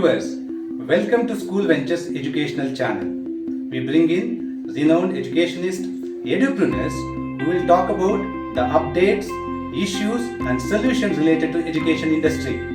viewers, welcome to School Ventures Educational Channel. We bring in renowned educationists, edupreneurs who will talk about the updates, issues and solutions related to education industry.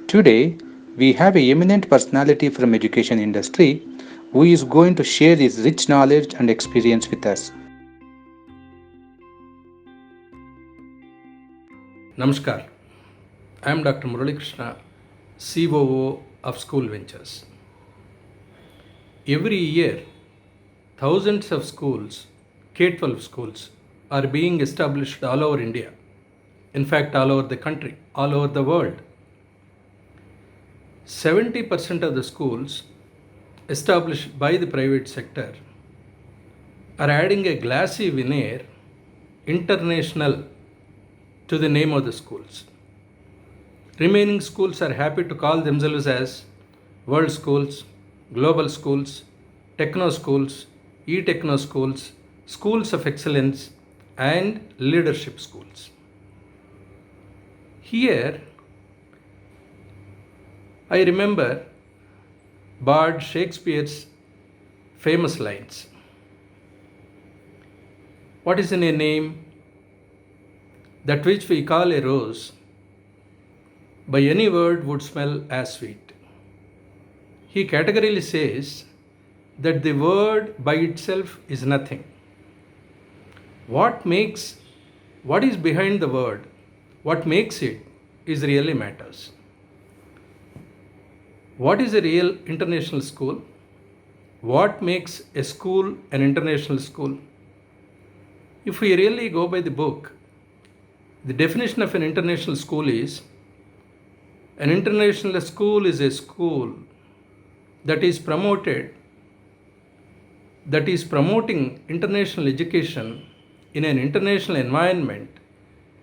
Today, we have a eminent personality from education industry who is going to share his rich knowledge and experience with us. Namaskar. I am Dr. Murali Krishna, COO of School Ventures. Every year, thousands of schools, K-12 schools, are being established all over India. In fact, all over the country, all over the world. 70% of the schools established by the private sector are adding a glassy veneer, international, to the name of the schools. Remaining schools are happy to call themselves as world schools, global schools, techno schools, e-techno schools, schools of excellence, and leadership schools. Here, I remember Bard Shakespeare's famous lines. What is in a name? That which we call a rose, by any word would smell as sweet. He categorically says that the word by itself is nothing. What is behind the word, what makes it, is really matters. What is a real international school? What makes a school an international school? If we really go by the book, the definition of an international school is an international school is a school that is promoting international education in an international environment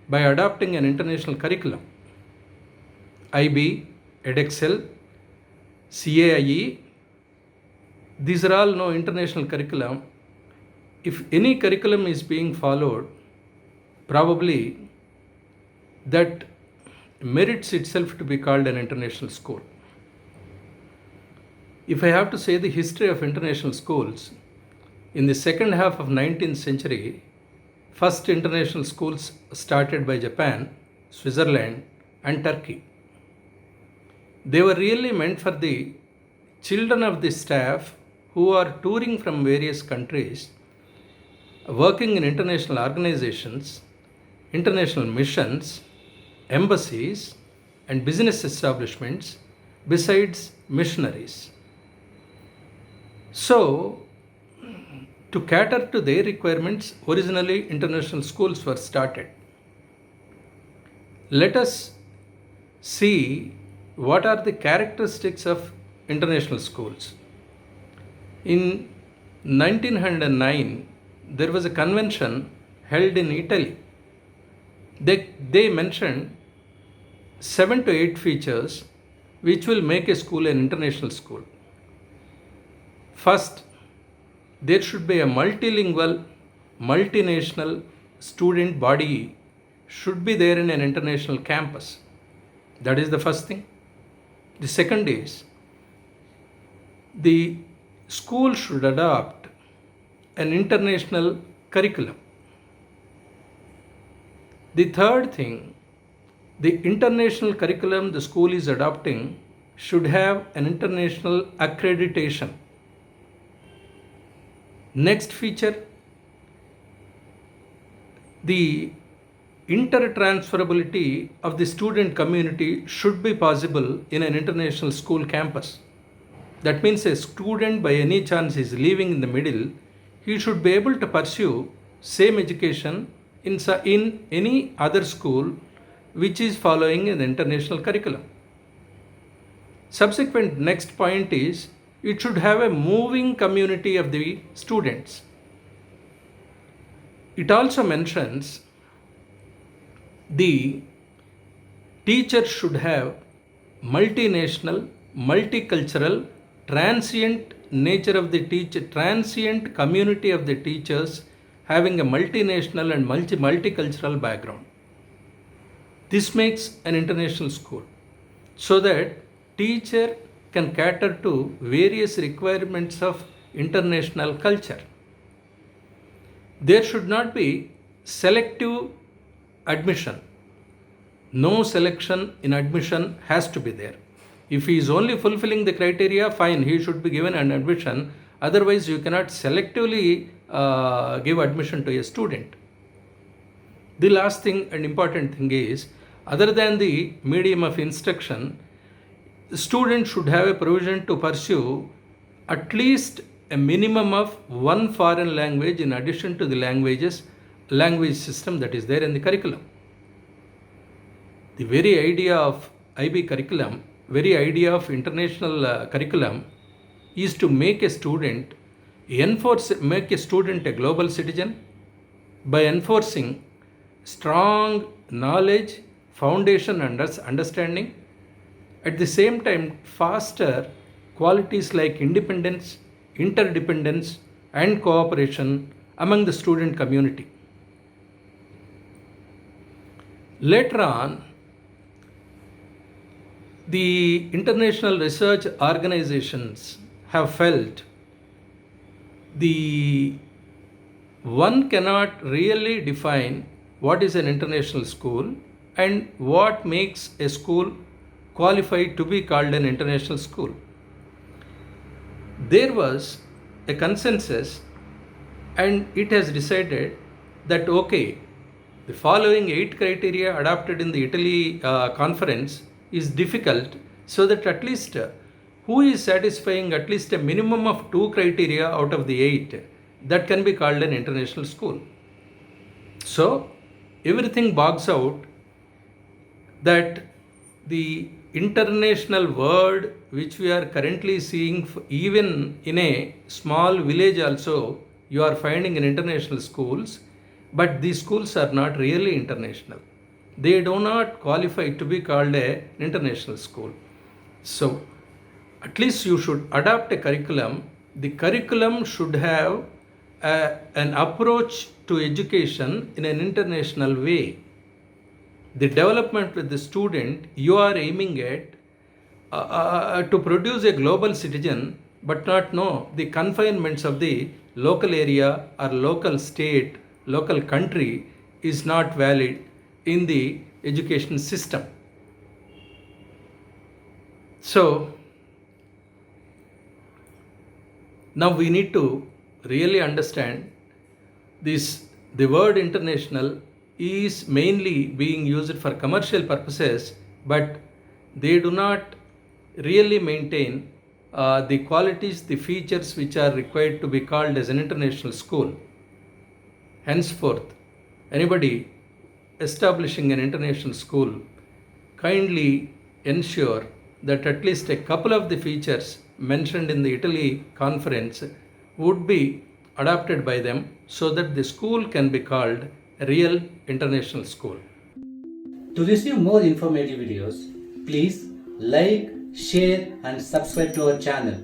by adopting an international curriculum. IB, EdExcel, CAIE, these are all no international curriculum. If any curriculum is being followed, probably that merits itself to be called an international school. If I have to say the history of international schools, in the second half of 19th century, first international schools started by Japan, Switzerland, and Turkey. They were really meant for the children of the staff who are touring from various countries, working in international organizations, international missions, embassies, and business establishments, besides missionaries. So, to cater to their requirements, originally international schools were started. Let us see what are the characteristics of international schools. In 1909, there was a convention held in Italy. They mentioned 7 to 8 features which will make a school an international school. First, there should be a multilingual, multinational student body should be there in an international campus. That is the first thing. The second is, the school should adopt an international curriculum. The third thing, the international curriculum the school is adopting should have an international accreditation. Next feature, the intertransferability of the student community should be possible in an international school campus. That means a student by any chance is living in the middle, he should be able to pursue same education in any other school which is following an international curriculum. Subsequent next point is, it should have a moving community of the students. It also mentions the teacher should have multinational, multicultural, transient nature of the teacher, transient community of the teachers having a multinational and multicultural background. This makes an international school so that teacher can cater to various requirements of international culture. There should not be selective admission. No selection in admission has to be there. If he is only fulfilling the criteria, fine, he should be given an admission. Otherwise, you cannot selectively give admission to a student. The last thing and important thing is, other than the medium of instruction, the student should have a provision to pursue at least a minimum of one foreign language in addition to the language system that is there in the curriculum. The very idea of IB curriculum, very idea of international curriculum is to make a student a global citizen by enforcing strong knowledge, foundation and understanding. At the same time, foster qualities like independence, interdependence and cooperation among the student community. Later on, the international research organizations have felt one cannot really define what is an international school and what makes a school qualified to be called an international school. There was a consensus and it has decided that okay, the following 8 criteria adopted in the Italy conference is difficult, so that at least who is satisfying at least a minimum of 2 criteria out of the 8, that can be called an international school. So everything bogs out that the international word which we are currently seeing, even in a small village also you are finding in international schools, but these schools are not really international. They do not qualify to be called an international school. So at least you should adopt a curriculum. The curriculum should have an approach to education in an international way. The development with the student, you are aiming at to produce a global citizen, but not know the confinements of the local area or local state, local country is not valid in the education system. So now we need to really understand this. The word international is mainly being used for commercial purposes, but they do not really maintain the qualities, the features which are required to be called as an international school. Henceforth, anybody establishing an international school, kindly ensure that at least a couple of the features mentioned in the Italy conference would be adopted by them so that the school can be called a real international school. To receive more informative videos, please like, share and subscribe to our channel.